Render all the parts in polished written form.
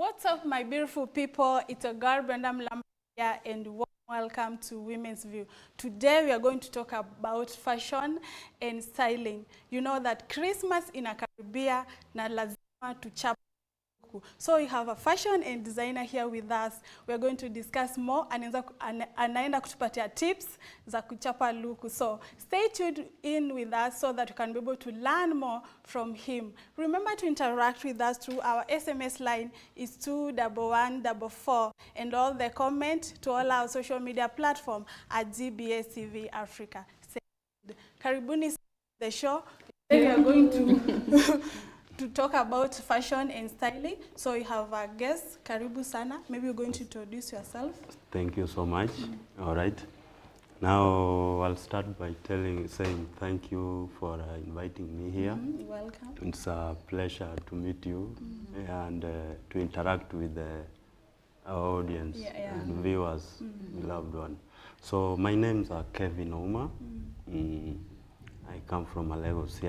What's up, my beautiful people? It's a girl, Brenda Mlamba here, and welcome to Women's View. Today we are going to talk about fashion and styling. You know that Christmas inakaribia na lazima tuchapa. So we have a fashion and designer here with us. We are going to discuss more. Anaenda kutupatia tips za kuchapa luku. So stay tuned in with us so that you can be able to learn more from him. Remember to interact with us through our SMS line is 21144, and all the comment to all our social media platform at GBS TV Africa. Karibuni the show. Today we are going to talk about fashion and styling. So we have a guest, Karibu Sana. Maybe you're going to introduce yourself. Thank you so much. All right. Now I'll start by saying thank you for inviting me here. You're welcome. It's a pleasure to meet you and to interact with our audience and viewers, beloved one. So my name's Kevin Ouma. I come from Lagos,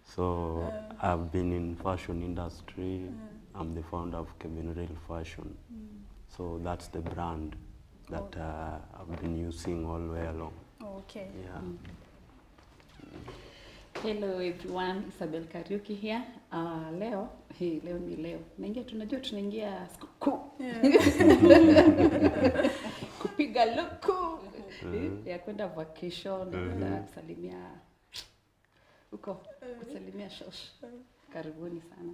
So I've been in fashion industry. I'm the founder of Kevin Real Fashion. So that's the brand that I've been using all the way along. Okay. Yeah. Hello everyone, Isabel Kariuki here. Leo ni leo. Tunajua tunaingia sikukuu. Kupiga luku. Ya kwenda vacation, kwenda kusalimia uko kusalimia shosh. Karibuni sana.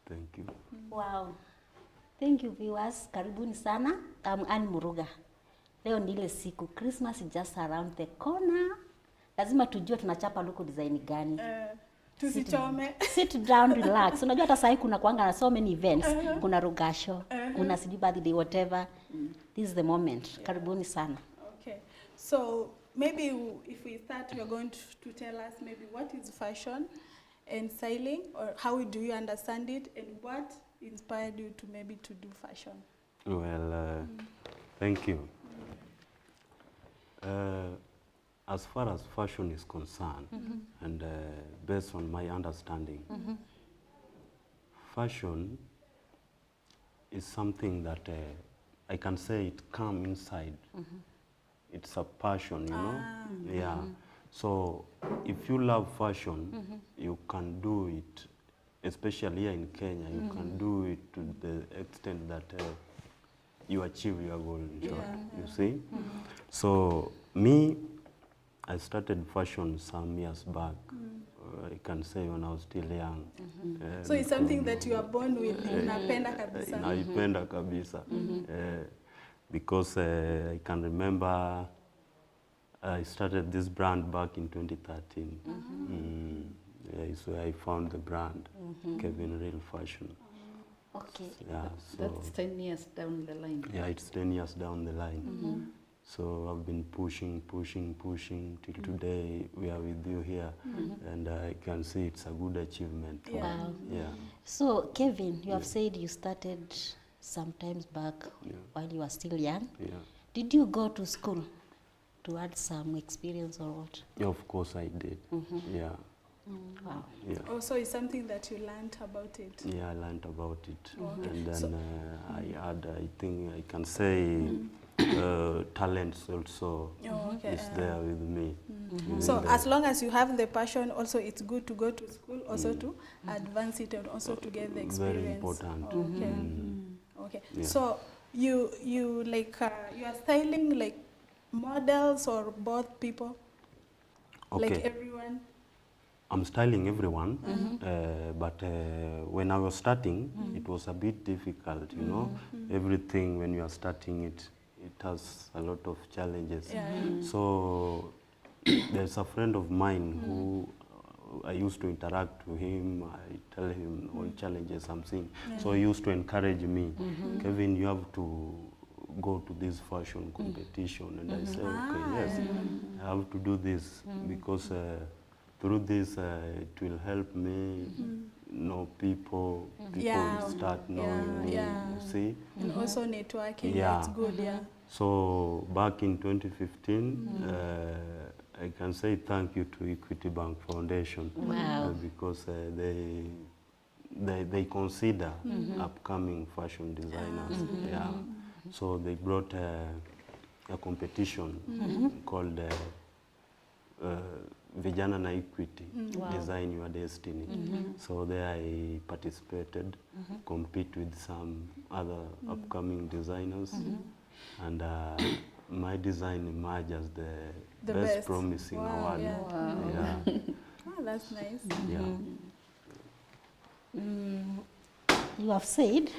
Thank you. Wow. Thank you viewers. Karibuni sana. I'm Anne Muruga. Leo ni ile siku. Christmas is just around the corner. Lazima tujue tunachapa luku design gani. Tusichome. Sit down, relax. Unajua hata sasa kuna kuanga na so many events. Kuna rugasho, kuna sijui birthday, whatever. This is the moment. Karibuni sana. Okay. So maybe if we start, you're going to tell us maybe what is fashion and styling, or how do you understand it, and what inspired you to maybe to do fashion? Well, thank you. As far as fashion is concerned, and based on my understanding, fashion is something that I can say it comes inside. It's a passion, you know? Yeah. So if you love fashion, you can do it, especially here in Kenya, you can do it to the extent that you achieve your goal, in short, you see? So me, I started fashion some years back. I can say when I was still young. So it's something that you are born with. Unapenda kabisa. Naipenda kabisa. Because I can remember I started this brand back in 2013. So I found the brand, Kevin Real Fashion. Okay. Yeah, so That's 10 years down the line. yeah, it's 10 years down the line. So I've been pushing till today we are with you here, and I can see it's a good achievement. Wow. Yeah. So Kevin, you have said you started sometimes back while you were still young. Yeah. Did you go to school to add some experience or what? Yeah, of course I did. Yeah. Wow. Yeah. Also, it's something that you learned about it. Yeah, I learned about it. And then I had, I think I can say, talents also is there with me. So as long as you have the passion, also it's good to go to school, also to advance it and also to get the experience. Very important. Okay. Okay. Yeah. So you like you are styling like models or both people? Okay. Like everyone? I'm styling everyone, but when I was starting, it was a bit difficult, you know. Everything when you are starting it has a lot of challenges. So there's a friend of mine who I used to interact with him. I tell him all challenges I'm seeing. So he used to encourage me, Kevin, you have to go to this fashion competition. And I said, okay, yes, I have to do this because through this, it will help me know people will start knowing me, you see? And also networking, Yeah. that's good, So back in 2015, I can say thank you to Equity Bank Foundation. Wow. Because they consider upcoming fashion designers. Yeah. So they brought a competition called Vijana na Equity, Design Your Destiny. So there I participated, compete with some other upcoming designers, and my design emerged as the best promising award. Yeah. Yeah. Oh, that's nice. Yeah. You have said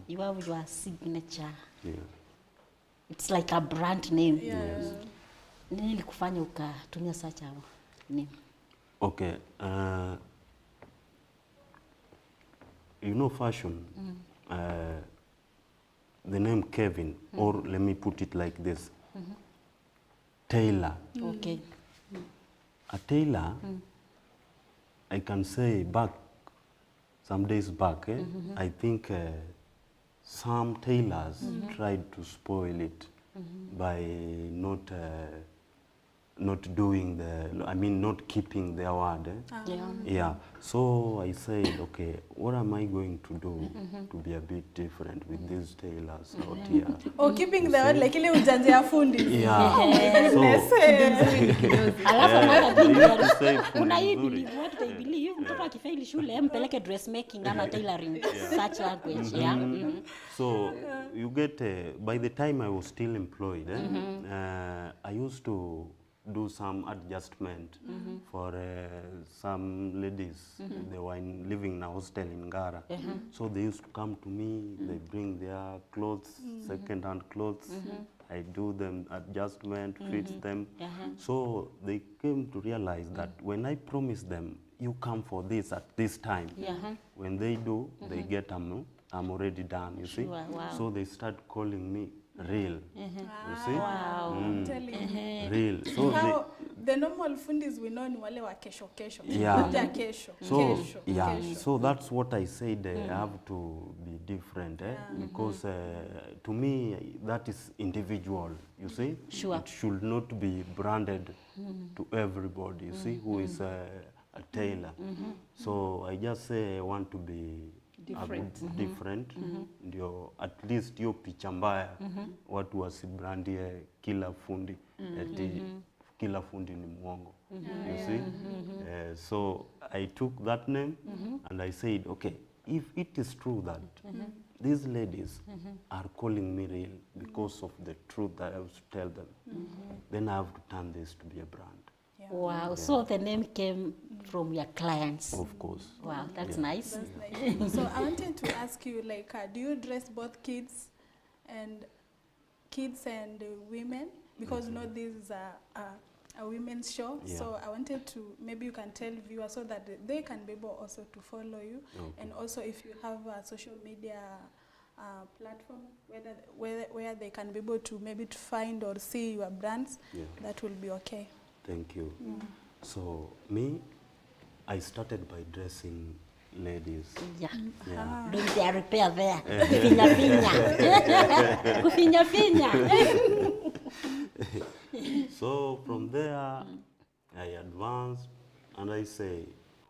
you have your signature. Yeah. It's like a brand name. Yeah. Nini ilikufanya ukatumia such a name? Okay. You know fashion, the name Kevin, or let me put it like this, tailor. Okay. A tailor, I can say back, some days back, I think some tailors tried to spoil it by not doing not keeping their word. Yeah. Yeah. So I said, okay, what am I going to do to be a bit different with these tailors out here? Oh, keeping the word like ile ujanja ya fundi. Yeah. So, Alafu another thing, they used to say kuna hii nzuri. believe what they believe, mtoto akifaili shule mpeleke dressmaking ama tailoring, such language. Yeah. So you get, by the time I was still employed, I used to do some adjustment for some ladies. They were living in a hostel in Ngara. So they used to come to me, they bring their clothes, second-hand clothes. I do them adjustment, fit them. So they came to realize that when I promise them, you come for this at this time, when they do, they get I'm already done, you see. Wow. So they start calling me real, you see. Wow. I'm telling you. Real. So How the normal fundis we know ni wale wa kesho kesho. Yeah. Kuja kesho. so Kesho. yeah, Kesho. so that's what I said. I have to be different, because to me that is individual. You see, Sure. it should not be branded to everybody. You see, who is a tailor. So I just say I want to be different. Ndio at least hiyo picha mbaya watu wasibrandie kila fundi eti kila fundi ni mwongo. You see? So I took that name and I said, okay, if it is true that these ladies are calling me real because of the truth that I have to tell them, then I have to turn this to be a brand. Wow. So the name came from your clients. Of course. Wow, that's nice. That's nice. So I wanted to ask you, like, do you dress both kids and women? Because you know this is a women's show. Yeah. So I wanted to, maybe you can tell viewers so that they can be able also to follow you. Okay. And also if you have a social media platform where they can be able to maybe to find or see your brands, that will be okay. Thank you. So me, I started by dressing ladies. Yeah. Yeah. Doing their repair there. Kufinya finya. So from there, I advanced and I say,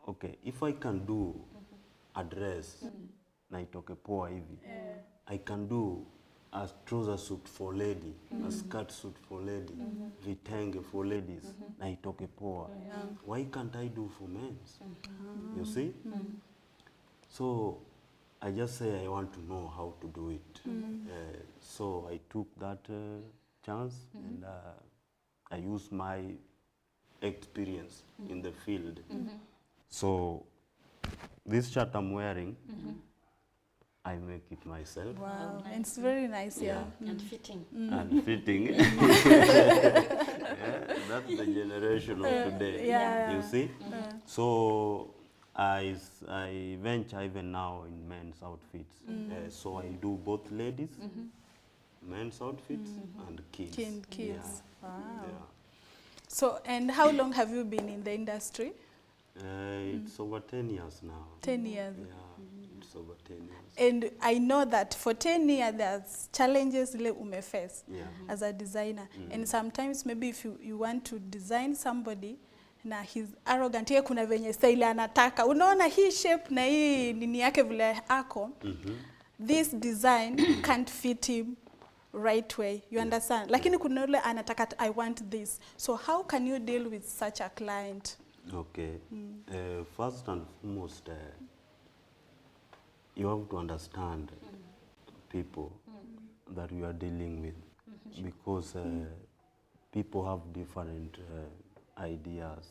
okay, if I can do a dress na itoke poa hivi, I can do a trouser suit for lady, a skirt suit for lady, vitenge for ladies, na itoke poa. Why can't I do for men's? You see? So I just say I want to know how to do it. So I took that chance and I used my experience in the field. So this shirt I'm wearing, I make it myself. Wow, and it's very nice, yeah. And fitting. And fitting. That's the generation of today. Yeah. You see? So I venture even now in men's outfits. So I do both ladies, men's outfits, and kids. Kids. Yeah. Wow. Yeah. So, and how long have you been in the industry? It's over 10 years now. 10 years. Yeah, it's over 10 years. And I know that for 10 years there's challenges ile umeface Yeah. as a designer. And sometimes maybe if you want to design somebody na he's arrogant. Yeye kuna venye style anataka. Unaona hii shape na hii nini yake vile ako. This design can't fit him right way. You understand? Lakini kuna yule anataka I want this. So how can you deal with such a client? Okay. First and foremost, you have to understand people that you are dealing with, because people have different ideas.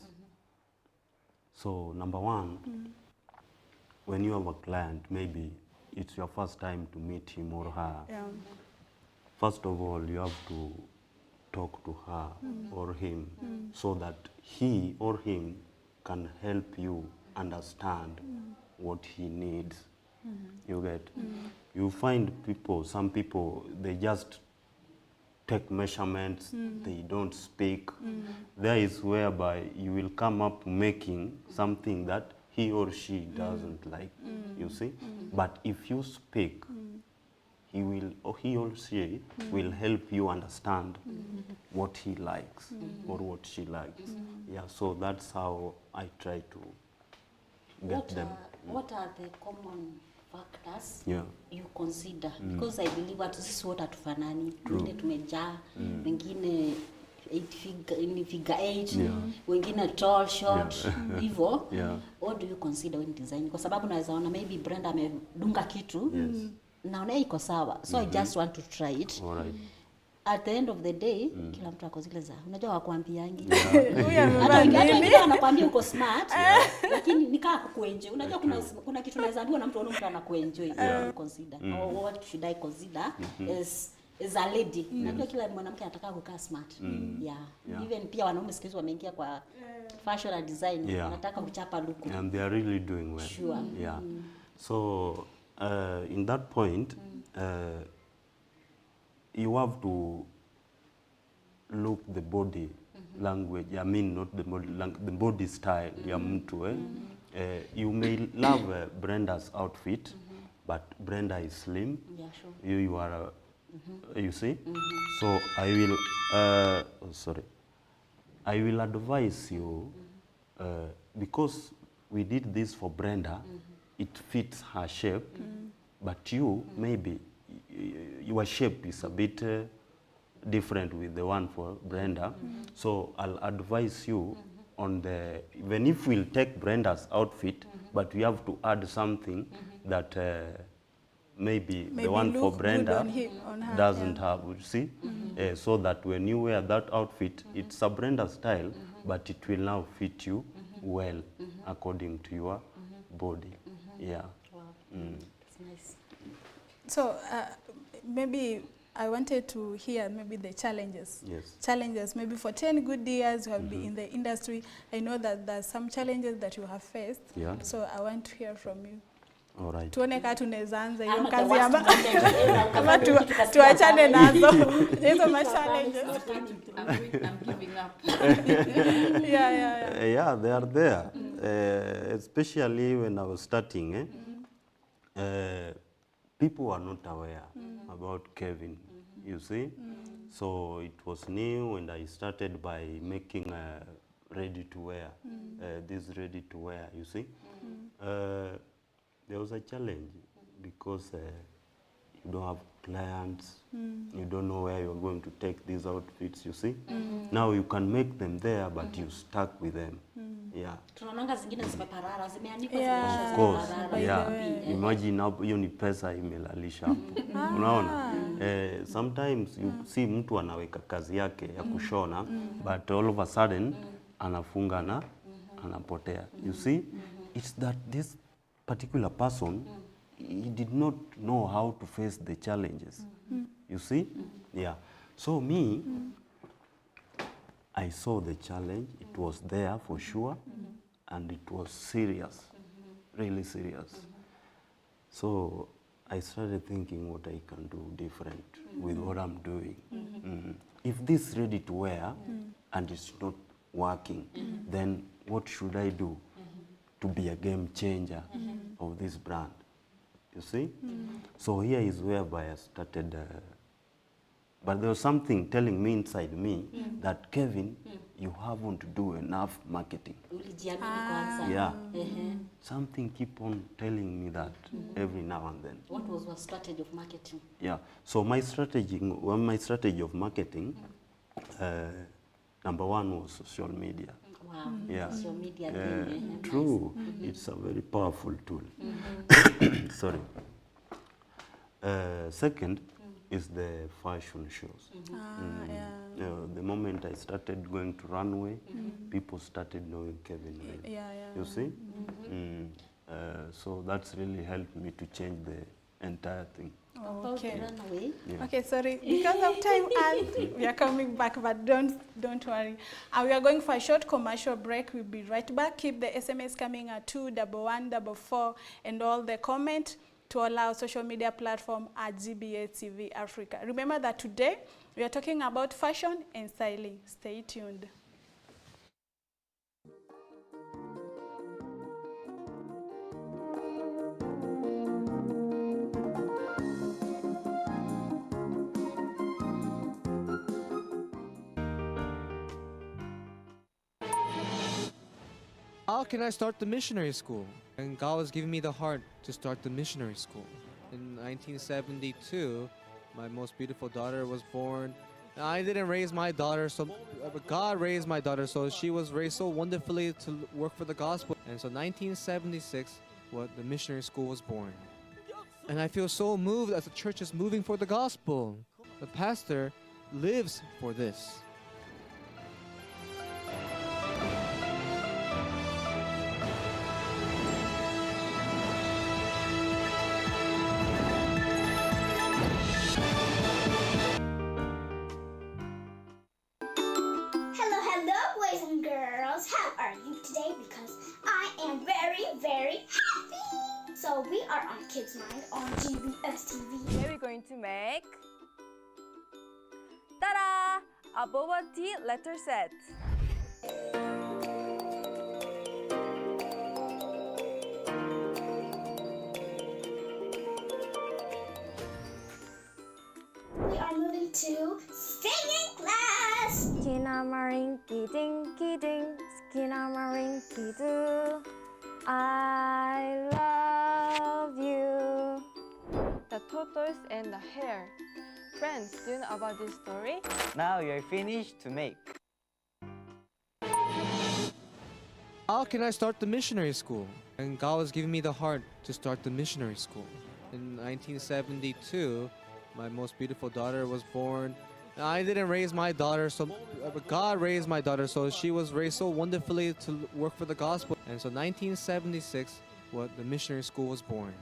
So number one, when you have a client, maybe it's your first time to meet him or her. Yeah. First of all, you have to talk to her or him so that he or him can help you understand what he needs. You get? You find people, some people, they just take measurements, they don't speak. There is whereby you will come up making something that he or she doesn't like, you see? But if you speak, he or she will help you understand what he likes or what she likes. Yeah, so that's how I try to get them. What are the common factors Yeah. you consider? Because I believe watu sisi wote hatufanani. Wengine tumejaa, wengine 8, wengine tall, short, hivyo. What do you consider when designing? Kwa sababu naweza ona maybe Brenda amedunga kitu, naona iko sawa. So I just want to try it. All right. At the end of the day, kila mtu ako zile za. Unajua wakuambiangi. Huyu amevaa Hata nini? wengine anakuambia uko smart, lakini nikaa kuenjoy. Unajua kuna kitu naweza ambiwa na mtu anakuenjoy. Consider. Or what should I consider as a lady? Unajua kila mwanamke anataka kukaa smart. Yeah. Even pia wanaume siku hizi wameingia kwa fashion and design. Wanataka kuchapa luku. And they are really doing well. Sure. Yeah. So in that point, you have to look the body language. I mean, not the body the body style ya mtu. You may love Brenda's outfit, but Brenda is slim. Yeah, sure. You are, you see. So I will, I will advise you because we did this for Brenda. It fits her shape, but you maybe your shape is a bit different with the one for Brenda. So I'll advise you on the, even if we'll take Brenda's outfit, but we have to add something that maybe the one for look good Brenda on her, doesn't have, you see? So that when you wear that outfit, it's a Brenda style, but it will now fit you well according to your body. Yeah. Wow. That's nice. So maybe I wanted to hear maybe the challenges. Yes. Challenges, maybe for 10 good years you have been in the industry. I know that there's some challenges that you have faced. Yeah. So I want to hear from you. All right. Tuone kama tunaweza anza hiyo Ama the kazi worst ama challenge, kama tuachane nazo. Hizo ma challenges. I'm giving up. Yeah. They are there. Especially when I was starting, people were not aware about Kevin, you see. So it was new, and I started by making ready to wear, this ready to wear, you see. There was a challenge because you don't have clients, you don't know where you're going to take these outfits, you see. Now you can make them there, but you stuck with them. Yeah. Tunaonanga zingine zimeparara, zimeandikwa Yeah. Of course, By the yeah. way. Imagine hapo hiyo ni pesa imelalisha hapo. Unaona? Sometimes you see mtu anaweka kazi yake ya kushona, but all of a sudden anafunga na anapotea. You see? It's that this particular person, he did not know how to face the challenges. You see? Yeah. So me, I saw the challenge. It was there for sure, and it was serious, really serious. So I started thinking what I can do different with what I'm doing. If this is ready to wear and it's not working, then what should I do to be a game changer of this brand? You see? So here is whereby I started, but there was something telling me inside me that Kevin you haven't do enough marketing. Ulijiamini kwanza. Yeah. Something keep on telling me that every now and then. What was your strategy of marketing? Yeah. So my strategy of marketing, number one was social media. Wow. Yeah. Social media thing. True. It's a very powerful tool. Sorry. Second is the fashion shows. The moment I started going to runway, people started knowing Kevin Reid. You see? So that's really helped me to change the entire thing. Okay. Runaway. Yeah. Okay, sorry. Because of time, and we are coming back, but don't worry. We are going for a short commercial break. We'll be right back. Keep the SMS coming at 21144 and all the comment to all our social media platform at GBA TV Africa. Remember that today we are talking about fashion and styling. Stay tuned. How can I start the missionary school? And God was giving me the heart to start the missionary school. In 1972, my most beautiful daughter was born. I didn't raise my daughter, but God raised my daughter, so she was raised so wonderfully to work for the gospel. And so 1976, the missionary school was born. And I feel so moved as the church is moving for the gospel. The pastor lives for this. How are you today? Because I am very, very happy. So we are on Kids Mind on GBS TV. Today we're going to make ta-da! A boba tea letter set. We are moving to singing class. Skinamarinky dinky ding, skinamarinky doo. I love you. The tortoise and the hare. Friends, do you know about this story? Now you're finished to make. How can I start the missionary school? And God was giving me the heart to start the missionary school. In 1972, my most beautiful daughter was born. I didn't raise my daughter, but God raised my daughter, so she was raised so wonderfully to work for the gospel. And so 1976, the missionary school was born.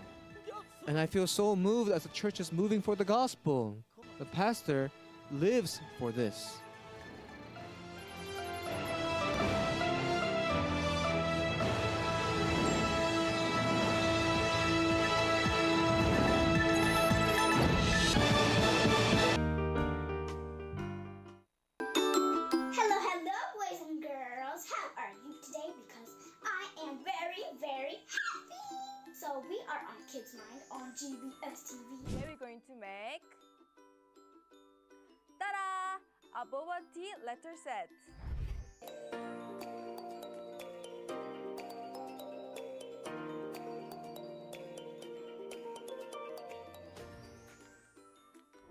And I feel so moved as the church is moving for the gospel. The pastor lives for this. So we are on Kids Mind on GBS TV. Today we're going to make ta-da! A boba tea letter set.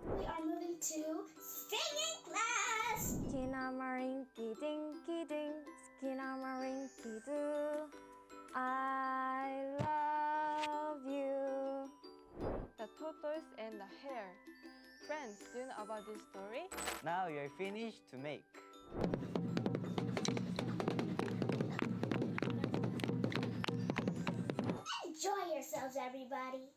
We are moving to singing class. Skinamarinky dinky ding, skinamarinky doo. I love you. The tortoise and the hare. Friends, do you know about this story? Now you're finished to make. Enjoy yourselves, everybody.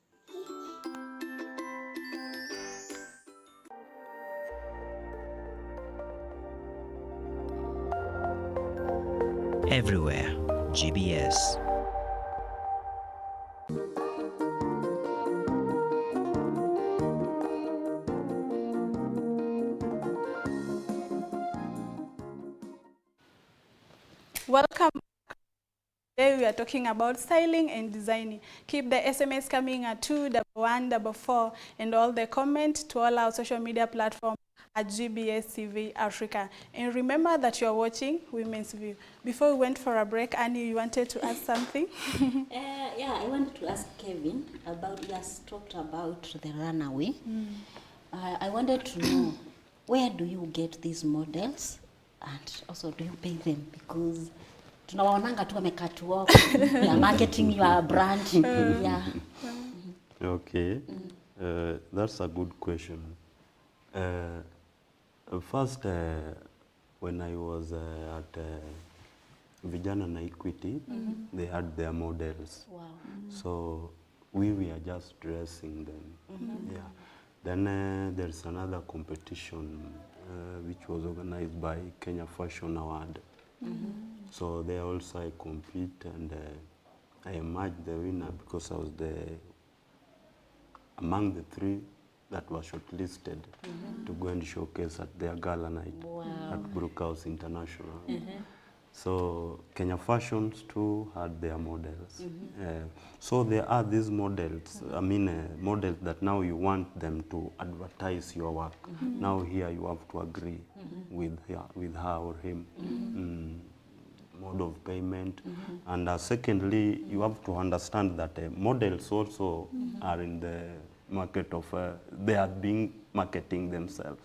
Everywhere, GBS. Welcome. Today we are talking about styling and designing. Keep the SMS coming at 21144 and all the comment to all our social media platforms at GBS TV Africa. And remember that you are watching Women's View. Before we went for a break, Annie, you wanted to ask something? Yeah, I wanted to ask Kevin about, he has talked about the runaway. I wanted to know, where do you get these models? And also, do you pay them? Because tunawaonanga tu wamekatwalk, you are marketing your brand. Yeah. Okay, that's a good question. First, when I was at Vijana na Equity, they had their models. Wow. So we were just dressing them. Yeah. Then there's another competition which was organized by Kenya Fashion Award. So there also I compete, and I emerged the winner because I was among the 3 that were shortlisted to go and showcase at their gala night at Brookhouse International. So Kenya Fashions too had their models. So there are these models, models that now you want them to advertise your work. Now here you have to agree with her or him. Mode of payment. And secondly, you have to understand that models also are in the market of, they are being marketing themselves.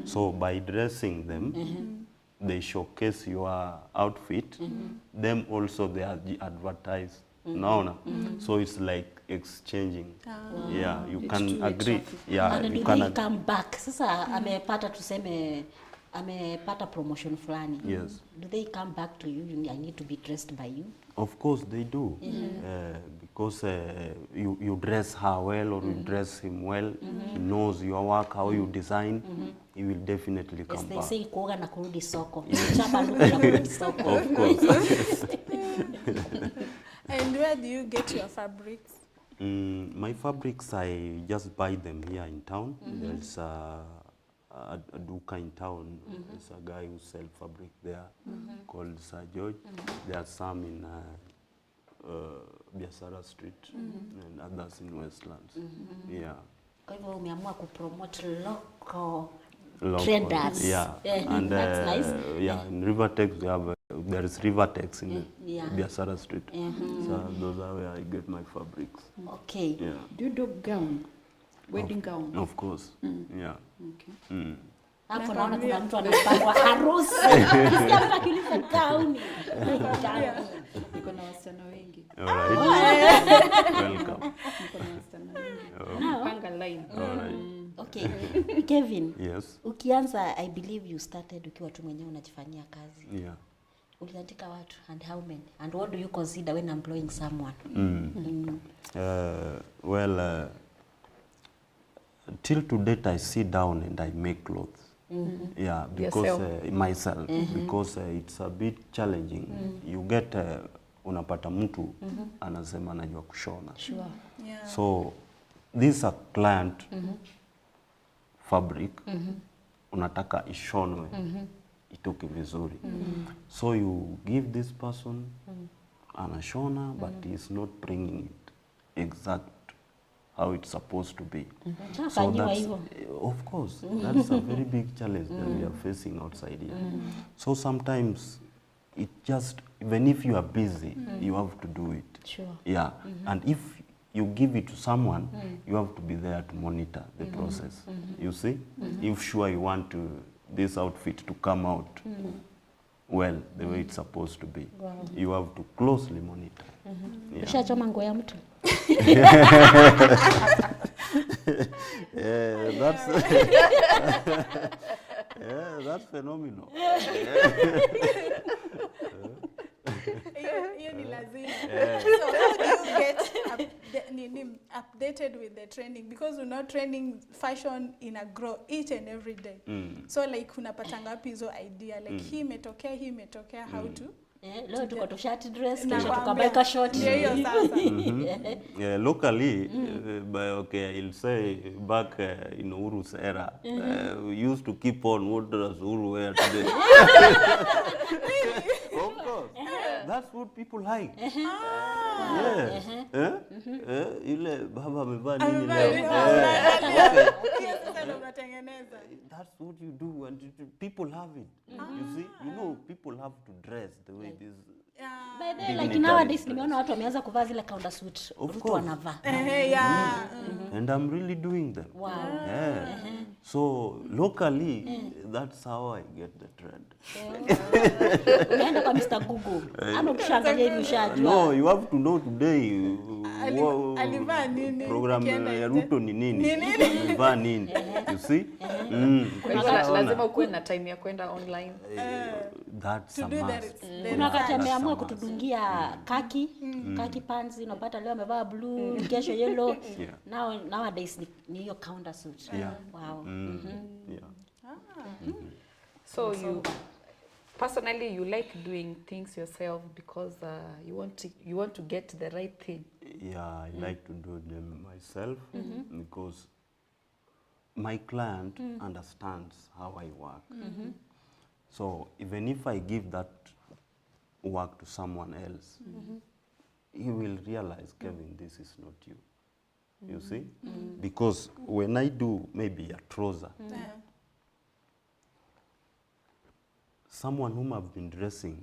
So by dressing them, they showcase your outfit, them also they are advertised. So it's like exchanging. Yeah, you can agree. Yeah, And you do can they come back? Sasa amepata tuseme, amepata promotion fulani. Yes. Do they come back to you? I need to be dressed by you? Of course they do, because you dress her well or you dress him well, he knows your work, how you design, he will definitely come They back. say kuoga na kurudi soko. Chapa luku na kurudi soko. Of course. And where do you get your fabrics? My fabrics, I just buy them here in town. There's a duka in town. There's a guy who sells fabric there called Sir George. There are some in Biasara Street and others in Westlands. Yeah. Kwa hivyo umeamua kupromote local Local, traders. yeah. And that's nice. yeah, in Rivertex we have there is Rivertex in Biasara Street. So those are where I get my fabrics. Okay. Yeah. Do you do gown? Wedding gown? Of course. Yeah. Okay. Hapo naona kuna mtu anapangwa harusi. Nisikia mtu akiuliza gauni. Niko na wasichana wengi. All right. Welcome. Niko na wasichana wengi. Panga line. All right. Okay. Kevin. Yes. Ukianza, I believe you started ukiwa tu mwenyewe unajifanyia kazi. Yeah. Uliandika watu, and how many? And what do you consider when employing someone? Well, till to date I sit down and I make clothes. Yeah, because myself, because it's a bit challenging. You get unapata mtu anasema anajua kushona. Sure. Yeah. So this a client fabric unataka ishonwe itoke vizuri. So you give this person anashona, but he's not bringing it exact how it's supposed to be. So that's, of course, that's a very big challenge that we are facing outside here. So sometimes it just, even if you are busy, you have to do it. Sure. Yeah, and if you give it to someone, you have to be there to monitor the process. You see, if sure you want this outfit to come out well, the way it's supposed to be, you have to closely monitor. Ushachoma nguo ya mtu? That's phenomenal. Hiyo ni lazima. So how do you get updated with the trending? Because we're not trending fashion in a grow each and every day. So like unapatanga wapi hizo idea like hii imetokea how to leo tuko to short dress, Na kesho kwambia, tukabeka short. hiyo sasa. Yeah, locally, okay, I'll say back in Uru's era, we used to keep on what does Uru wear today. Of course. That's what people like. Yes. Ile baba amevaa nini leo? Hiyo sasa ndio unatengeneza. That's what you do, and people love it. You see, you know, people have to dress the way this. By the way, like nowadays nimeona watu wameanza kuvaa zile counter suit. Mtu anavaa. And I'm really doing them. Wow. Yeah. So locally, that's how I get the trend. Unaenda kwa Mr. Google. Ama ukishaangalia hivi ushajua. No, you have to know today. Alivaa nini? Program ya Ruto ni nini? Alivaa nini? You see? Kwa hivyo lazima ukuwe na time ya kwenda online. That's a must. Kuna wakati ameamua kutudungia kaki pants, unapata leo amevaa blue, kesho yellow. Nowadays ni hiyo counter suit. Wow. So you personally you like doing things yourself because you want to get the right thing. Yeah, I like to do them myself because my client understands how I work. So even if I give that work to someone else, he will realize, Kevin, this is not you. You see? Because when I do maybe a trouser, someone whom I've been dressing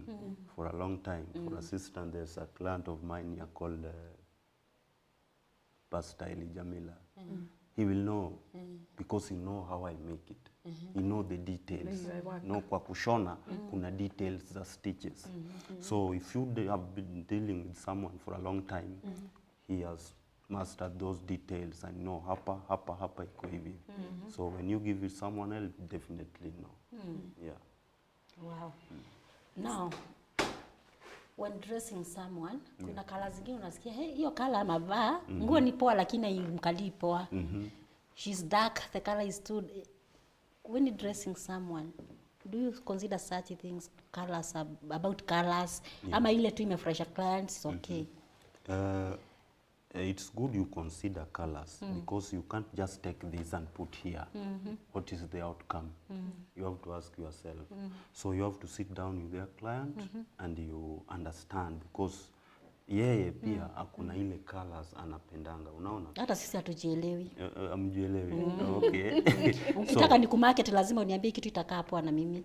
for a long time, for assistant, there's a client of mine here called Pastor Eli Jamila. He will know because he know how I make it. He know the details. No, kwa kushona, kuna details the stitches. So if you have been dealing with someone for a long time, he has mastered those details and know hapa iko hivi. So when you give it someone else, definitely know. Yeah. Wow. Now, when dressing someone, kuna kala zingine unasikia, hey, hiyo kala amavaa, nguo ni poa lakini haimkalii poa. She's dark, the color is too. When you're dressing someone, do you consider such things, colors, about colors? Ama ile tu imefresha clients, it's okay. It's good you consider colors because you can't just take this and put here. What is the outcome? You have to ask yourself. So you have to sit down with your client and you understand because yeye pia akuna ile colors anapendanga, unaona? Hata sisi hatujielewi. Amjielewi. Okay. Ukitaka ni kumarket lazima uniambie kitu itakaa poa na mimi.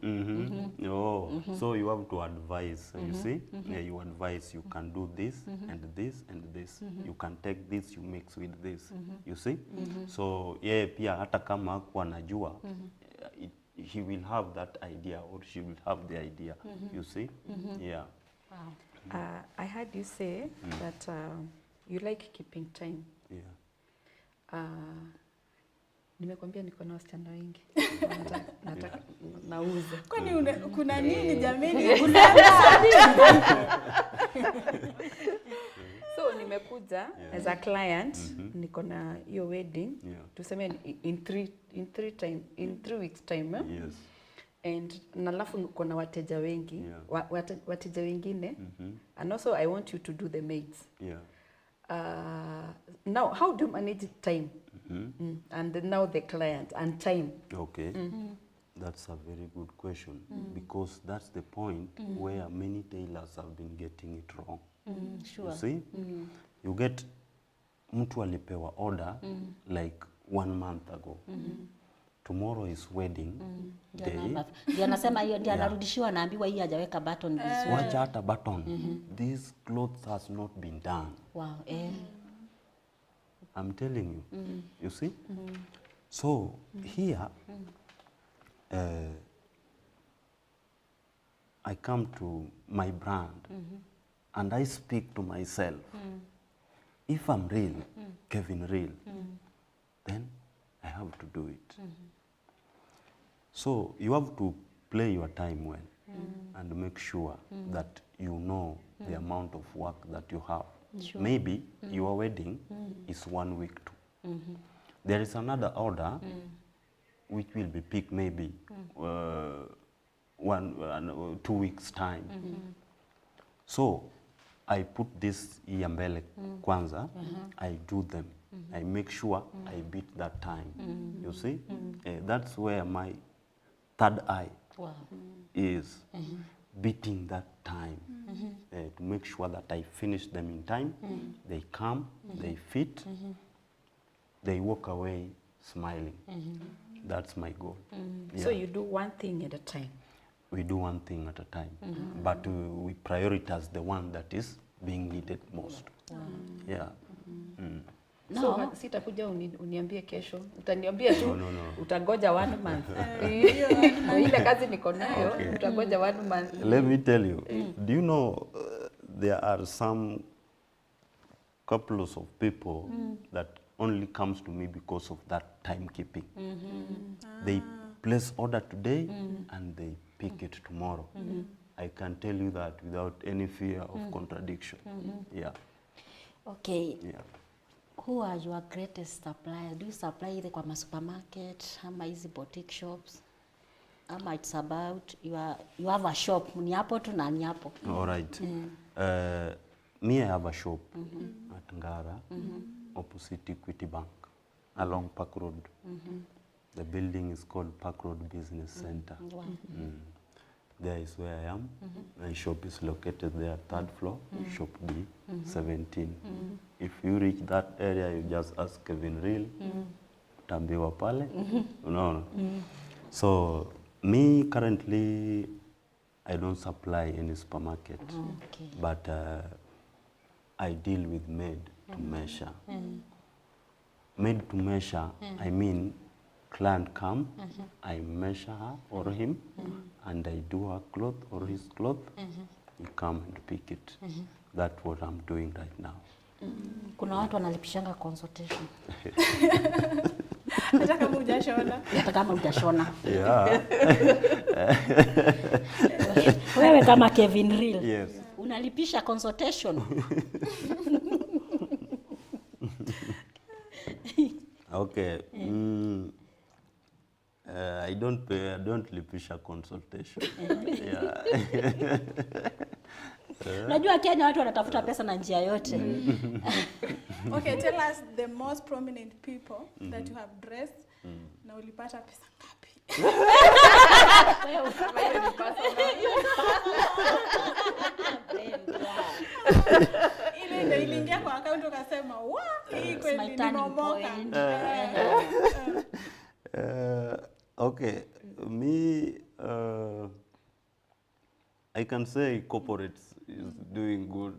So you have to advise, you see? You advise you can do this and this and this. You can take this, you mix with this. You see? So yeye pia hata kama hakuwa anajua, he will have that idea or she will have the idea. You see? Yeah. Wow. I heard you say that you like keeping time. Yeah. Nimekwambia niko na wasichana wengi. Nataka nauza. Kwani kuna nini jameni? So nimekuja as a client, niko na hiyo wedding. Tuseme in 3 weeks time. Yes. And nalafu niko na wateja wengi, wateja wengine. And also I want you to do the maids. Yeah. Now, how do you manage time? And now the client and time. Okay. That's a very good question because that's the point where many tailors have been getting it wrong. Sure. You see? You get mtu alipewa order like 1 month ago. Tomorrow is wedding day. Ndio anasema hiyo ndio anarudishiwa anaambiwa hii hajaweka button vizuri. Wacha hata button. This clothes has not been done. Wow. I'm telling you. You see? So here I come to my brand and I speak to myself. If I'm real, Kevin real, then I have to do it. So you have to play your time well and make sure that you know the amount of work that you have. Sure. Maybe your wedding is 1 week too. There is another order which will be picked maybe 2 weeks time. So I put this here mbele kwanza, I do them. I make sure I beat that time. You see? That's where my third eye is beating that time to make sure that I finish them in time. They come, they fit, they walk away smiling. That's my goal. Yeah. So you do one thing at a time. We do one thing at a time, but we prioritize the one that is being needed most. Yeah. No. So sitakuja uniambie kesho. Utaniambia tu No. utagoja 1 month. Ile kazi niko nayo utagoja 1 month. Let me tell you, do you know there are some couples of people that only comes to me because of that timekeeping. They place order today and they pick it tomorrow. I can tell you that without any fear of contradiction. Yeah. Okay. Yeah. Who are your greatest suppliers? Do you supply ile kwa supermarket ama hizi boutique shops? Ama it's about you have a shop, ni hapo tu na ni hapo. All right. Me, I have a shop at Ngara, opposite Equity Bank, along Park Road. The building is called Park Road Business Center. Wow. There is where I am. My shop is located there, 3rd floor, shop B, 17. If you reach that area, you just ask Kevin Real, utambiwa pale, unaona. So me currently, I don't supply any supermarket, but I deal with made to measure. Made to measure, I mean, client come, I measure her or him, and I do her cloth or his cloth, he come and pick it. That's what I'm doing right now. Kuna watu wanalipishanga consultation. Hata kama hujashona. Hata kama hujashona. Yeah. Wewe kama Kevin Real. Yes. Unalipisha consultation. Okay. I don't lipisha consultation. Yeah. Unajua Kenya watu wanatafuta pesa na njia yote. Okay, tell us the most prominent people that you have dressed. Na ulipata pesa ngapi? Ile ndio iliingia kwa account ukasema, "Wa, hii kweli nimeomoka." Okay, me, I can say corporates is doing good.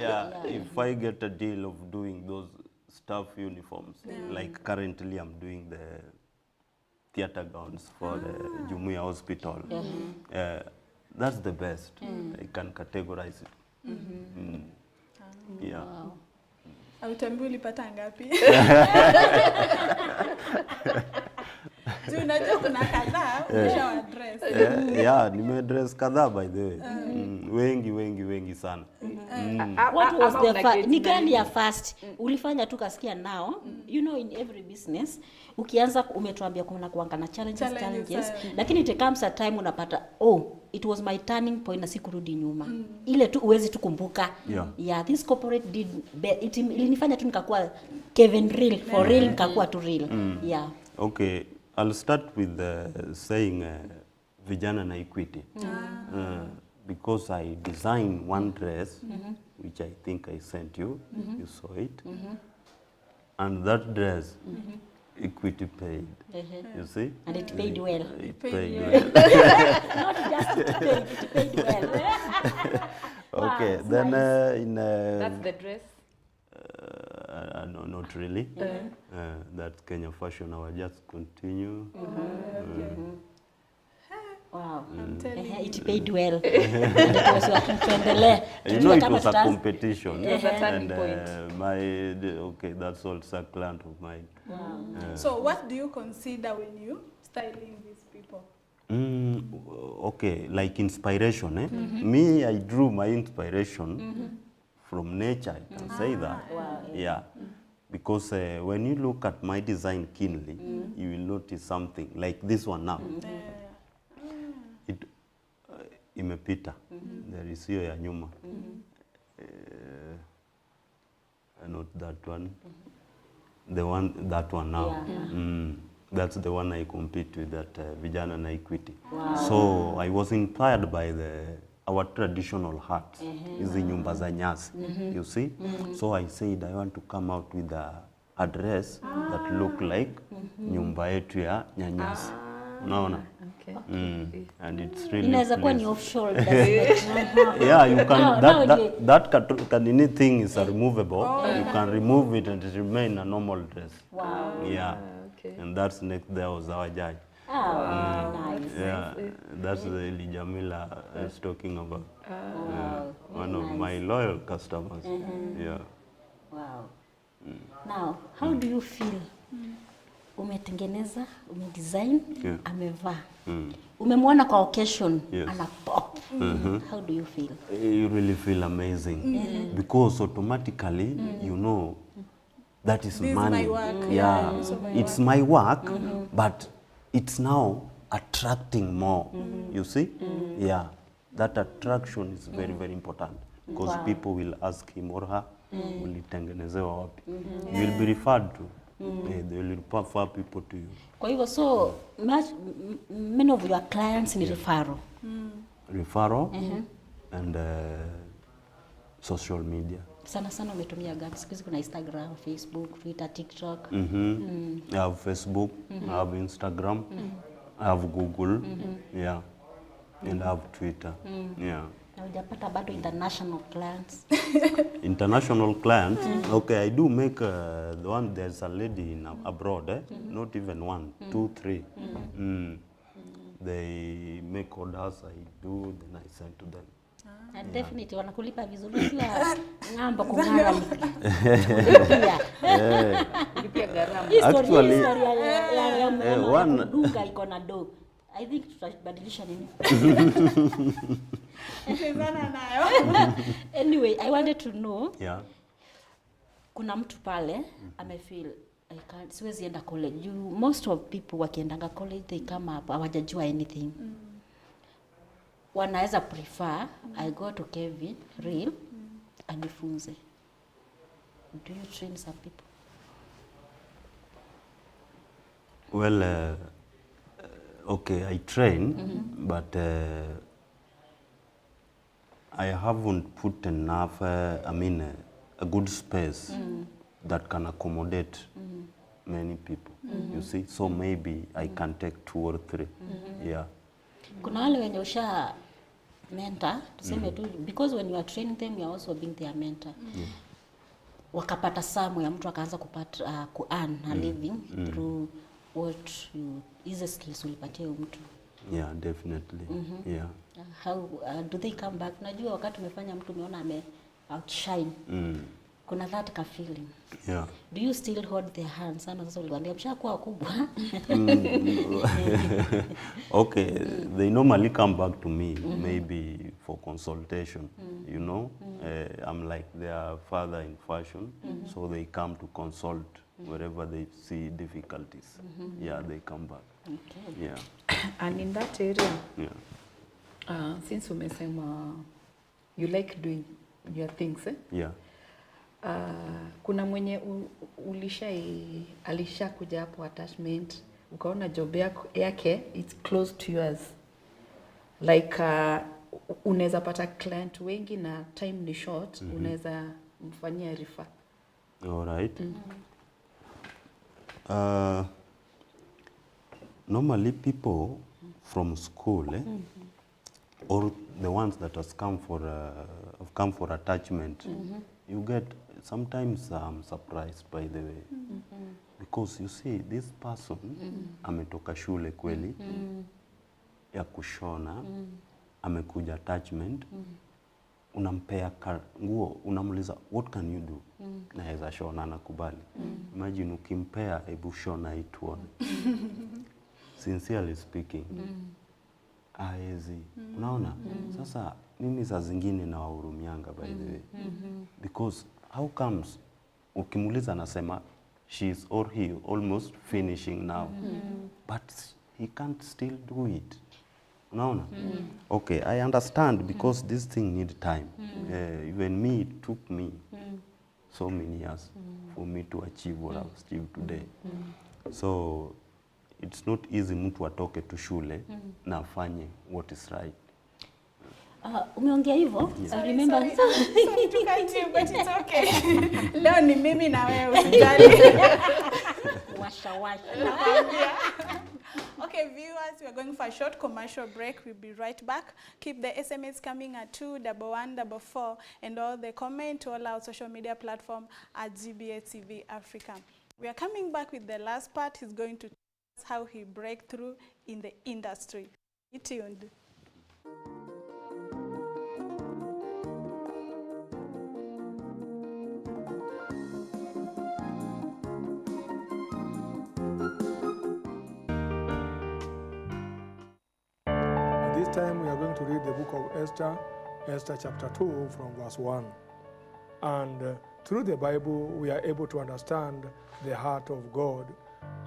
Yeah, if I get a deal of doing those staff uniforms, like currently I'm doing the theater gowns for the Jumuiya Hospital. That's the best. I can categorize it. Yeah. Wow. Autambi ulipata ngapi? Unajua kuna kadhaa umeshawa dress. Yeah, nimedress kadhaa by the way. Wengi sana. What was the ni gani ya first? Ulifanya tu kasikia now, you know in every business, ukianza umetuambia kuna kuanga na challenges, lakini it comes a time unapata, it was my turning point na sikurudi nyuma. Ile tu uwezi tu kumbuka. Yeah, this corporate did it ilinifanya tu nikakuwa Kevin Real, for real nikakuwa tu real. Yeah. Okay, I'll start with saying vijana na equity. Because I designed one dress, which I think I sent you, you saw it, and that dress, Equity paid, you see? And it paid well. It paid well. Not just it paid well. Okay, Wow, then nice. That's the dress? No, not really. That's Kenya Fashion. I will just continue. Wow. It paid well. And it was working to endelea. You know, it was a competition. It was a turning and okay, that's also a client of mine. Wow. So what do you consider when you styling these people? Okay, like inspiration. Me, I drew my inspiration from nature, I can say that. Wow. Yeah. Because when you look at my design keenly, you will notice something like this one now. It imepita. There is hiyo ya nyuma. Not that one. That one now. Yeah. That's the one I compete with, that Vijana na Equity. Wow. So I was inspired by the our traditional huts, hizi nyumba za nyasi, you see. So I said I want to come out with a dress that look like nyumba yetu ya nyanyasi. Unaona? Okay. And it's really Inaweza kuwa ni pleasing. off shoulder. Yeah, you can, No, that anything is removable. You can remove it and it remain a normal dress. Wow. Yeah. Okay. And that's next there was our judge. Nice. Yeah, that's the Elijamila I was talking about. One of my loyal customers. Yeah. Wow. Now, how do you feel? Umetengeneza, umedesign, Yeah. amevaa. Umemwona kwa occasion, Yes. ana pop. How do you feel? You really feel amazing because automatically you know that is This is money. my work. Yeah, It's it's my work, but it's now attracting more. You see? Yeah, that attraction is very, very important because people will ask him or her, ulitengenezewa wapi? You will be referred to. They will refer people to you. Kwa hivyo, so many of your clients ni referral. Referral and social media. Sana sana umetumia gani? Siku hizi kuna Instagram, Facebook, Twitter, TikTok. I have Facebook, I have Instagram, I have Google, yeah, and I have Twitter, yeah. Na hujapata bado international clients. International clients, okay, I do make the one, there's a lady in abroad, not even one, 2, 3. They make orders, I do, then I send to them. And definitely wanakulipa vizuri pia ng'ambo kung'ara. Kulipia gharama. Actually, one duka iko na do. I think tutabadilisha nini? Anyway, I wanted to know. Yeah. Kuna mtu pale amefeel I can't, siwezi enda college. Most of people wakiendanga college they come up hawajajua anything. Wanaweza prefer I go to Kevin real anifunze. Do you train some people? Well, okay, I train, but I haven't put enough, a good space that can accommodate many people, you see. So maybe I can take 2 or 3, yeah. Kuna wale wenye usha mentor, tuseme tu, because when you are training them, you are also being their mentor. Wakapata samu ya mtu akaanza kupata ku-earn a living through what you, hizo skills ulipatia mtu. Yeah, definitely, yeah. How do they come back? Najua wakati umefanya mtu umeona ame outshine. Kuna that ka feeling. Yeah. Do you still hold their hands? Sana sasa uliwaambia mshakuwa wakubwa. Okay, they normally come back to me, maybe for consultation, you know. I'm like their father in fashion, so they come to consult wherever they see difficulties. Yeah, they come back. Okay. Yeah. And in that area, Yeah. since umesema you like doing your things, Yeah. Kuna mwenye alisha kuja hapo attachment, ukaona job yake it's close to yours, like unaweza pata client wengi na time ni short, unaweza mfanyia refer. All right. Normally people from school, or the ones that have come for attachment, you get, sometimes I'm surprised, by the way, because you see this person ametoka shule kweli ya kushona, amekuja attachment, unampea nguo, unamuliza what can you do, naweza shona, nakubali. Imagine ukimpea hebu shona ituone. Sincerely speaking, haezi. Unaona? Sasa mimi saa zingine na wahurumianga, by the way, because how comes ukimuliza anasema she's or he almost finishing now, but he can't still do it. Unaona? Okay, I understand, because this thing need time. Even me, it took me so many years for me to achieve what I've achieved today. So it's not easy mtu atoke tu shule na afanye what is right. Umeongea hivyo? I remember. Sorry to cut you, but it's okay. Leo ni mimi na wewe usijali. Washa. Okay, viewers, we are going for a short commercial break. We'll be right back. Keep the SMS coming at 21144 and all the comment to all our social media platform at GBS TV Africa. We are coming back with the last part. He's going to tell us how he break through in the industry. Stay tuned. This time we are going to read the book of Esther, Esther chapter 2 from verse 1. And through the Bible we are able to understand the heart of God,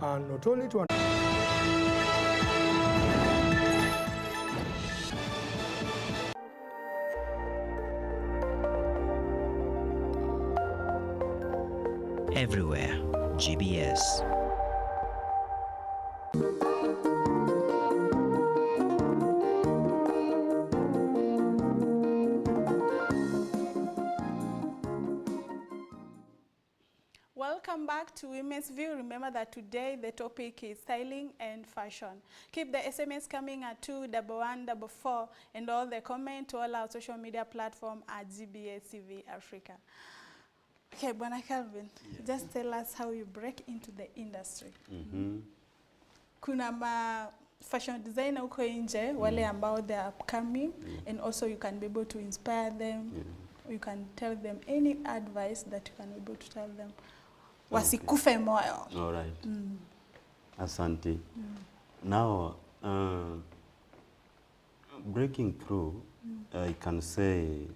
and not only to Everywhere, GBS. Welcome back to Women's View. Remember that today the topic is styling and fashion. Keep the SMS coming at 21144 and all the comment to all our social media platform at GBS TV Africa. Okay, Bwana Calvin, just tell us how you break into the industry. Kuna fashion designer huko nje, wale ambao they are upcoming, and also you can be able to inspire them. You can tell them any advice that you can be able to tell them. Wasikufe moyo. All right. Asante. Now, breaking through, I can say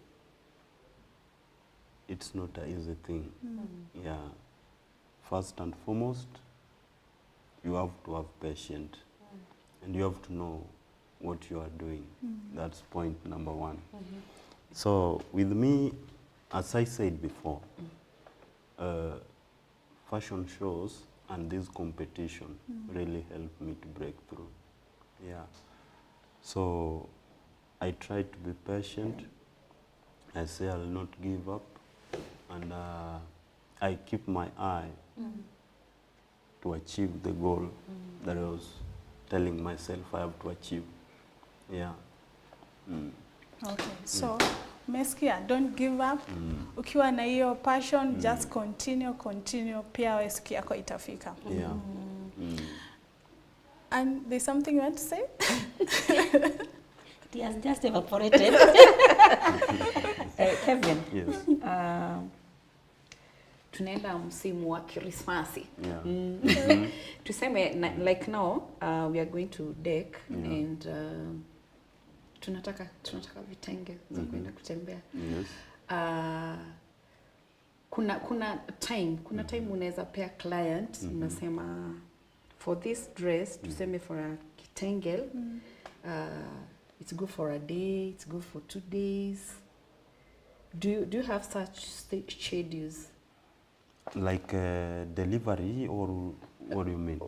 it's not an easy thing. Yeah. First and foremost, you have to have patience, and you have to know what you are doing. That's point number one. So with me, as I said before, fashion shows and this competition really helped me to break through. Yeah. So I try to be patient. I say I'll not give up, and I keep my eye to achieve the goal that I was telling myself I have to achieve. Yeah. Okay, so umesikia, don't give up. Ukiwa na hiyo passion, just continue, pia wewe siku yako itafika. Yeah. And there's something you want to say? It has just evaporated. Kevin, Yes. tunaenda msimu wa Krismasi. Yeah. Tuseme like now we are going to deck and tunataka vitenge za kwenda kutembea. Yes. Kuna time unaweza pea client unasema for this dress tuseme for a kitenge it's good for a day, it's good for 2 days. Do you have such schedules? Like delivery, or what do you mean?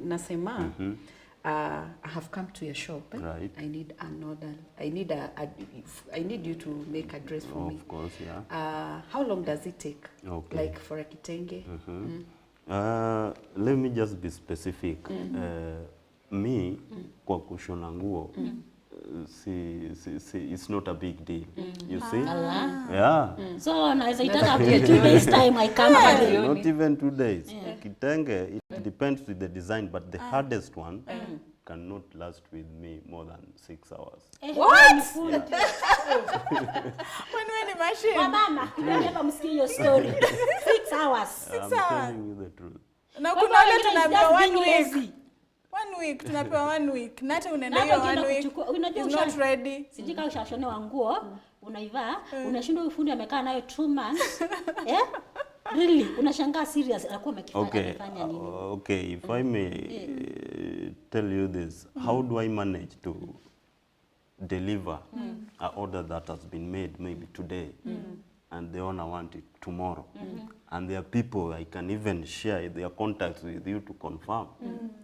Nasema I have come to your shop. Right. I need an order. I need you to make a dress for me. Of course, yeah. How long does it take? Okay. Like for a kitenge? Let me just be specific. Me, kwa kushona nguo, it's not a big deal. You see? Yeah. So naweza itaka 2 days time I come back. Not even 2 days. Kitenge, it depends with the design, but the hardest one cannot last with me more than 6 hours. What? When we're in the machine. Mama, never msikie hiyo story. 6 hours. I'm telling you the truth. Na kuna wale tunapewa 1 week. 1 week, tunapewa 1 week. Na hata unaenda hiyo 1 week. It's not ready. Sijui kama ushashonewa nguo, unaivaa, unashindwa ufundi amekaa nayo 2 months. Really, unashangaa serious alikuwa amefanya nini? Okay, if I may tell you this, how do I manage to deliver an order that has been made maybe today and the owner want it tomorrow? And there are people I can even share their contacts with you to confirm.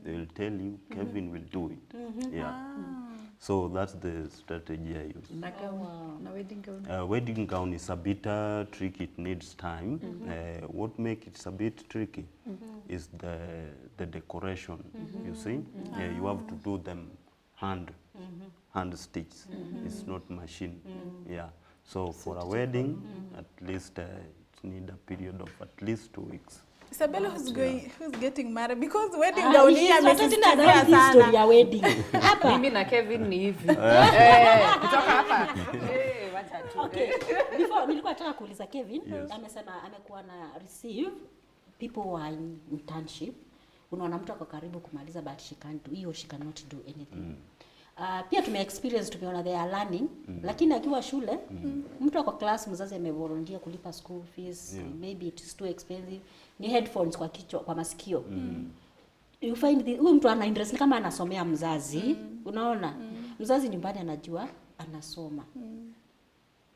They will tell you, Kevin will do it. Yeah. So that's the strategy I use. Na gown, na wedding gown. Wedding gown is a bit tricky. It needs time. What makes it a bit tricky is the decoration. You see, you have to do them hand stitch. It's not machine. Yeah. So for a wedding, at least it need a period of at least 2 weeks. Isabella, who's getting married? Because wedding Ah, gown she's hii not amesisitiza talking about the story sana. ya wedding. Hapa. Mimi na Kevin ni hivi. Kutoka hapa. Wacha tu. Okay. Before nilikuwa nataka kuuliza Kevin, amesema amekuwa na receive people who are in internship. Unaona mtu ako karibu kumaliza but she cannot do anything. Pia tumeona they are learning, lakini akiwa shule mtu ako class, mzazi amevolunteer kulipa school fees, maybe it is too expensive, ni headphones kwa kichwa, kwa masikio. You find huyu mtu ana interest kama anasomea mzazi, unaona? Mzazi nyumbani anajua anasoma.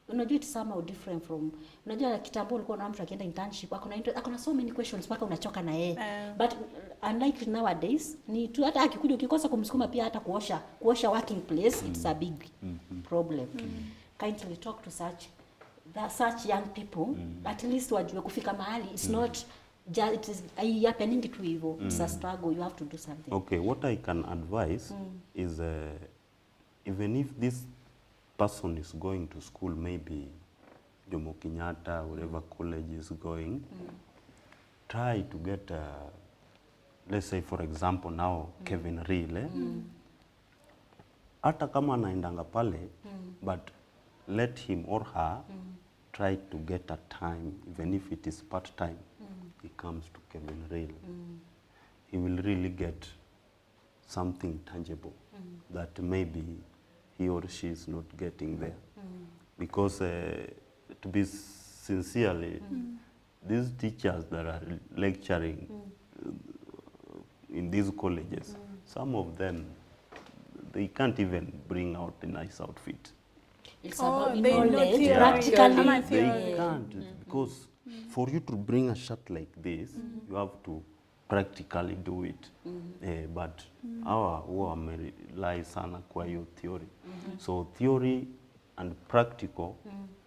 Unajua it's somehow different from, unajua kitambo ulikuwa na mtu akienda internship akona so many questions mpaka unachoka na yeye. But unlike nowadays ni tu hata akikuja ukikosa kumsukuma pia hata kuosha working place, it's a big problem. Kindly talk to such young people, at least wajue kufika mahali, it's not just, it is happening to hivyo, it's a struggle, you have to do something. Okay, what I can advise is even if this person is going to school, maybe Jomo Kenyatta, whatever college is going, try to get, let's say for example now, Kevin Rile, hata kama anaendanga pale, but let him or her try to get a time, even if it is part-time, he comes to Kevin Rile. He will really get something tangible that maybe he or she is not getting there. Because to be sincerely, these teachers that are lecturing in these colleges, some of them, they can't even bring out a nice outfit. It's about they know knowledge, theory. practically. They can't, because for you to bring a shirt like this, you have to practically do it. But our rely sana kwa hiyo theory. So theory and practical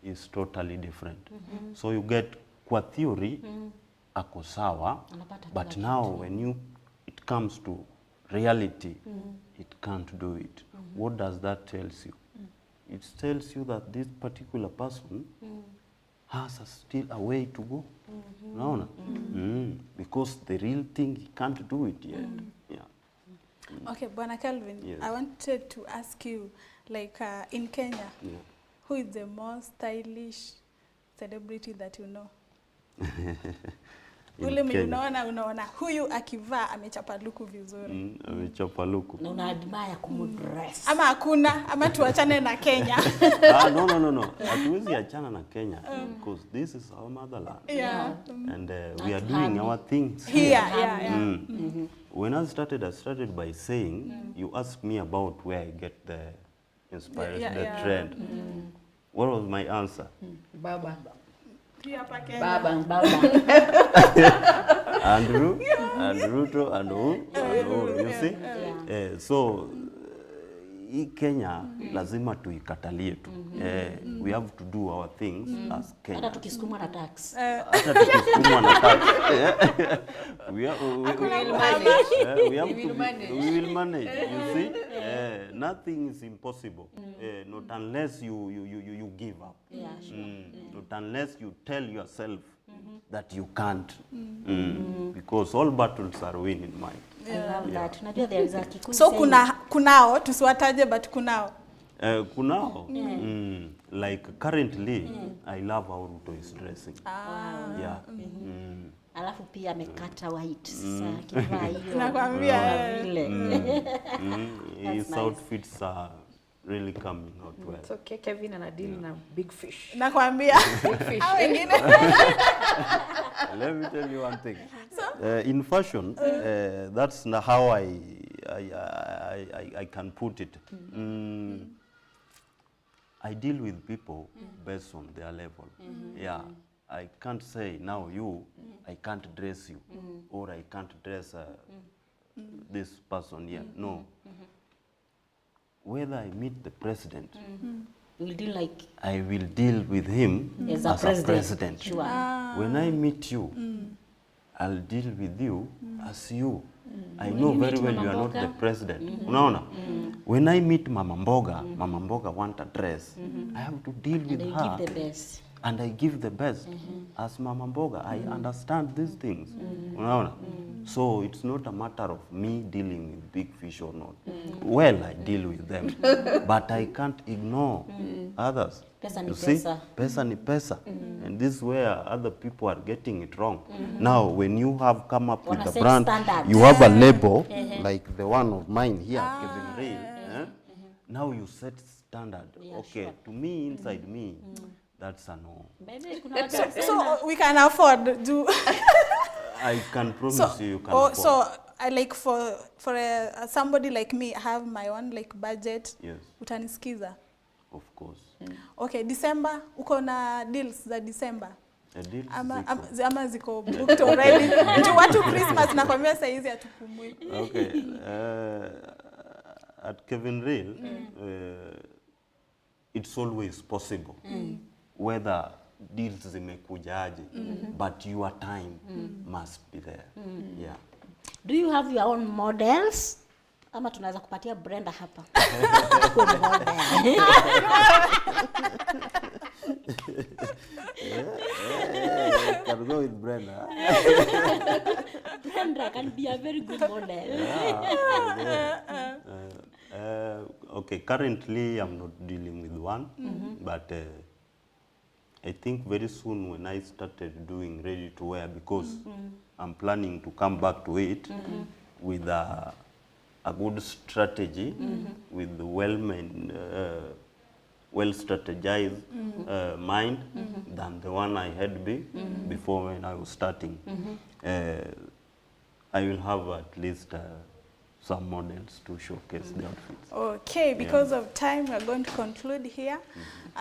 is totally different. So you get kwa theory ako sawa, but now when it comes to reality, it can't do it. What does that tell you? It tells you that this particular person has still a way to go. No. Because the real thing, he can't do it yet. Yeah. Okay, Bwana Kelvin, Yes. I wanted to ask you, like in Kenya, who is the most stylish celebrity that you know? Ule mwenye unaona huyu akivaa amechapa luku vizuri. Amechapa luku. Na una admire kumdress. Ama hakuna, ama tuachane na Kenya. No. Hatuwezi achana na Kenya because this is our motherland. Yeah. And we are doing our things Here, here. yeah. When I started by saying, you asked me about where I get the inspiration, the trend. What was my answer? Baba. Baba. Andrew, and Ruto, and who, you see? So, hii Kenya lazima tuikatalie tu. We have to do our things as Kenya. Hata tukisukumwa na tax. Hata tukisukumwa na tax. We will manage. You see? Nothing is impossible. Not unless you give up. Yeah, sure. Not unless you tell yourself that you can't. Because all battles are won in mind. I love that. Unajua there is a Kikuyu So saying. kunao, tusiwataje but kunao. Kunao. Like currently, I love how Ruto is dressing. Yeah. Alafu pia amekata white. Sasa kivaa hiyo. Nakwambia. Vile. His outfits are really coming out well. It's okay, Kevin ana deal na big fish. Nakwambia. Big fish. Wengine. Let me tell you one thing. In fashion, that's how I can put it. I deal with people based on their level. Yeah, I can't say now I can't dress you, or I can't dress this person here. No. whether I meet the president, You will do like I will deal with him as as a a president. Sure. When I meet you, I'll deal with you as you. I know you very meet well Mama you are not the Mboga. president. Unaona? When I meet Mama Mboga, Mama Mboga want a dress. I have to deal with and you her. give the best. And I give the best. As Mama Mboga, I understand these things. Unaona? So it's not a matter of me dealing with big fish or not. Well, I deal with them. But I can't ignore others. Pesa ni You see? pesa. Pesa ni pesa. And this is where other people are getting it wrong. Now, when you have come up with Wanna a set brand, standards. you have a label, like the one of mine here, Kevin Ray. Now you set standard. Yeah, Okay, sure. to me, inside me, that's a no. Maybe kuna watu wanasema- So we can afford do. I can promise you can afford. So I like for somebody like me, I have my own like budget. Yes, Utanisikiza. of course. Okay, December uko na deals za December. A deal Ama ziko booked already. Juu watu Christmas nakwambia saa hizi hatupumui. Okay. At Kevin Real, it's always possible. Whether deals zimekujaje, but your time must be there. Yeah. Do you have your own models? Ama tunaweza kupatia Brenda hapa. Kwa model. Can go with Brenda. Brenda can be a very good model. Okay, currently I'm not dealing with one, but I think very soon when I started doing ready to wear, because I'm planning to come back to it with a good strategy, with the well strategized mind than the one I had before when I was starting. I will have at least some models to showcase the outfits. Okay, because of time, we are going to conclude here.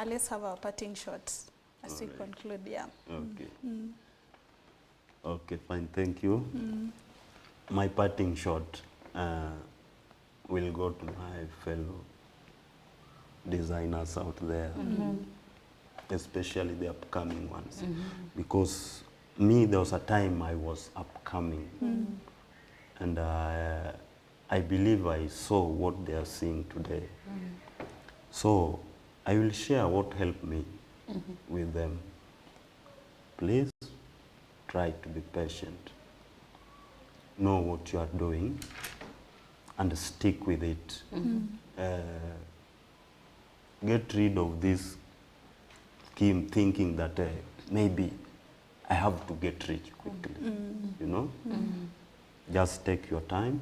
Let's have our parting shots as we conclude. Yeah. Okay. Okay, fine. Thank you. My parting shot will go to my fellow designers out there, especially the upcoming ones, because me, there was a time I was upcoming, and I believe I saw what they are seeing today. So I will share what helped me with them. Please try to be patient. Know what you are doing and stick with it. Get rid of this scheme thinking that maybe I have to get rich quickly. You know? Just take your time,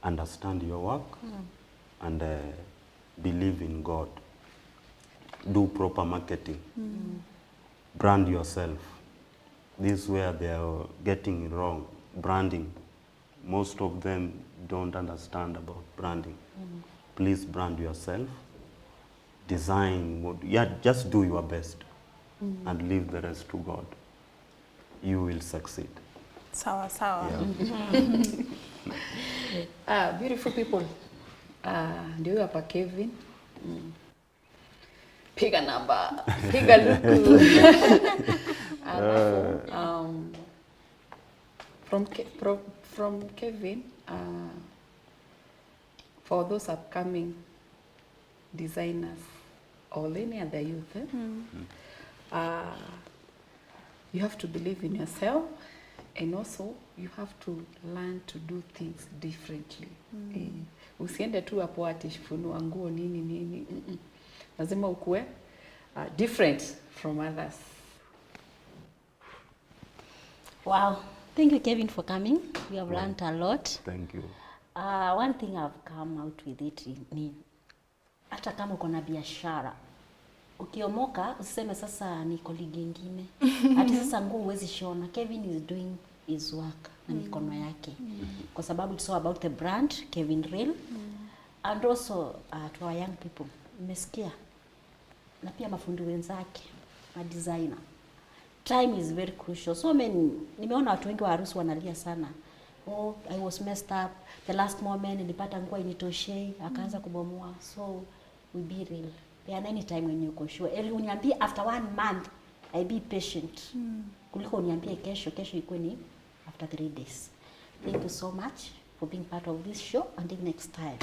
understand your work, and believe in God. Do proper marketing. Brand yourself. This is where they are getting it wrong. Branding. Most of them don't understand about branding. Please brand yourself. Design what, just do your best and leave the rest to God. You will succeed. Sawa sawa. Beautiful people. Ndio hapa Kevin. Piga namba, piga luku. From Kevin, for those upcoming designers or any other youth, you have to believe in yourself, and also you have to learn to do things differently. Usiende tu hapo ati funua nguo nini. Lazima ukue different from others. Wow. Thank you, Kevin, for coming. We have learned a lot. Thank you. One thing I've come out with it ni hata kama uko na biashara ukiomoka usiseme sasa ni colleague ingine hata sasa nguo huwezi shona. Kevin is doing his work na mikono yake kwa sababu it's all about the brand Kevin Real and also to our young people. Mmesikia? Na pia mafundi wenzake, ma designer. Time is very crucial. So nimeona watu wengi wa harusi wanalia sana. oh, I was messed up, the last moment nilipata nguo initoshei, akaanza kubomoa. So we be real. Peana anytime when you're sure. Eli uniambie after 1 month, I be patient. Kuliko uniambie kesho ikuwe ni after 3 days. Thank you so much for being part of this show. Until next time.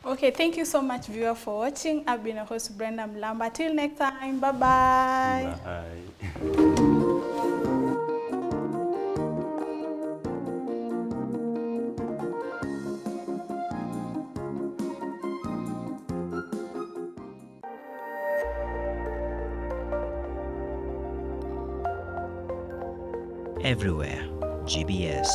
Okay, thank you so much, viewer, for watching. I've been your host, Brenda Mlamba. Till next time, bye-bye. Bye. Everywhere, GBS.